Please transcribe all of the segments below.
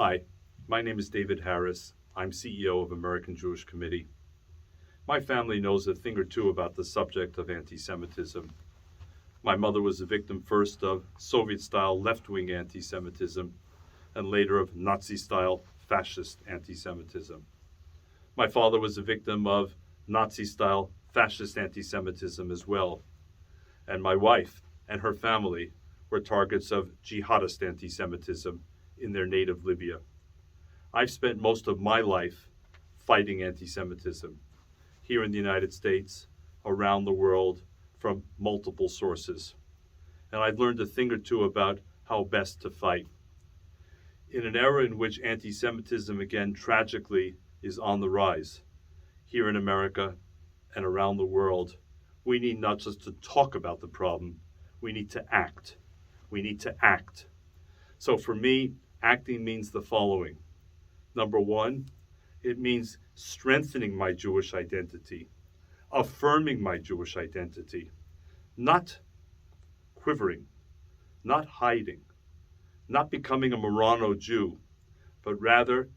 Hi, my name is David Harris. I'm CEO of American Jewish Committee. My family knows a thing or two about the subject of anti-Semitism. My mother was a victim first of Soviet-style left-wing anti-Semitism and later of Nazi-style fascist anti-Semitism. My father was a victim of Nazi-style fascist anti-Semitism as well. And my wife and her family were targets of jihadist anti-Semitism in their native Libya. I've spent most of my life fighting anti-Semitism here in the United States, around the world, from multiple sources. And I've learned a thing or two about how best to fight. In an era in which anti-Semitism, again, tragically, is on the rise, here in America and around the world, we need not just to talk about the problem, we need to act. We need to act. So for me, acting means the following. Number one, it means strengthening my Jewish identity, affirming my Jewish identity, not quivering, not hiding, not becoming a Marrano Jew, but rather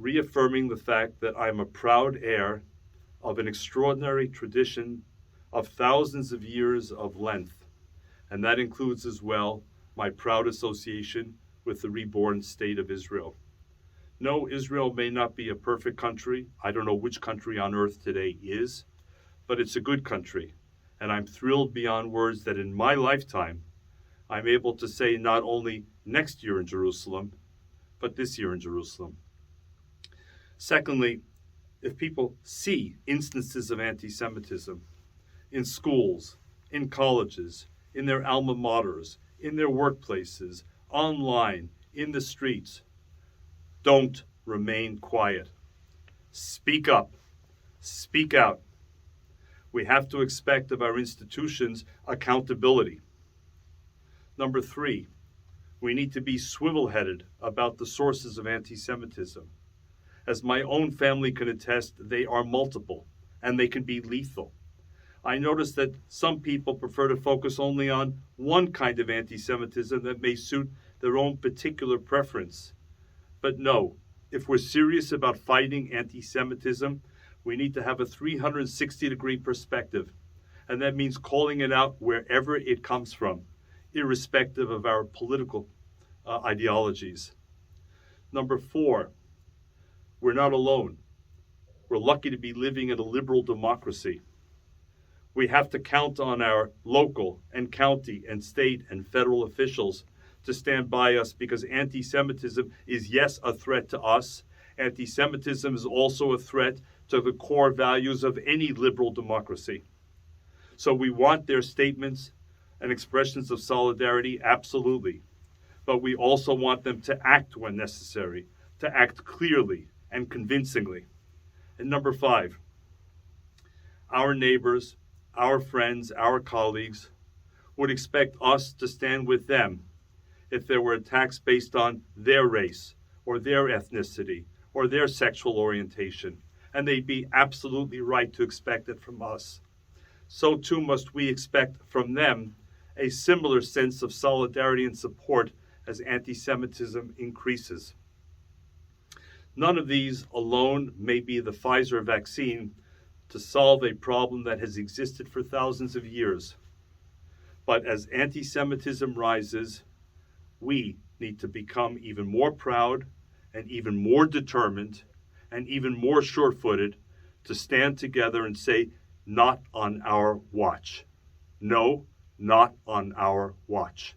reaffirming the fact that I'm a proud heir of an extraordinary tradition of thousands of years of length, and that includes as well my proud association with the reborn state of Israel. No, Israel may not be a perfect country. I don't know which country on earth today is, but it's a good country. And I'm thrilled beyond words that in my lifetime, I'm able to say not only next year in Jerusalem, but this year in Jerusalem. Secondly, if people see instances of anti-Semitism in schools, in colleges, in their alma maters, in their workplaces, online, in the streets, don't remain quiet. Speak up. Speak out. We have to expect of our institutions accountability. Number three, we need to be swivel-headed about the sources of anti-Semitism. As my own family can attest, they are multiple, and they can be lethal. I notice that some people prefer to focus only on one kind of anti-Semitism that may suit their own particular preference. But no, if we're serious about fighting anti-Semitism, we need to have a 360-degree perspective. And that means calling it out wherever it comes from, irrespective of our political ideologies. Number four, we're not alone. We're lucky to be living in a liberal democracy. We have to count on our local and county and state and federal officials to stand by us, because anti-Semitism is, yes, a threat to us. Anti-Semitism is also a threat to the core values of any liberal democracy. So we want their statements and expressions of solidarity, absolutely. But we also want them to act when necessary, to act clearly and convincingly. And number five, our neighbors, our friends, our colleagues would expect us to stand with them if there were attacks based on their race or their ethnicity or their sexual orientation, and they'd be absolutely right to expect it from us. So too must we expect from them a similar sense of solidarity and support as anti-Semitism increases. None of these alone may be the Pfizer vaccine to solve a problem that has existed for thousands of years. But as anti-Semitism rises, we need to become even more proud and even more determined and even more sure-footed to stand together and say, not on our watch. No, not on our watch.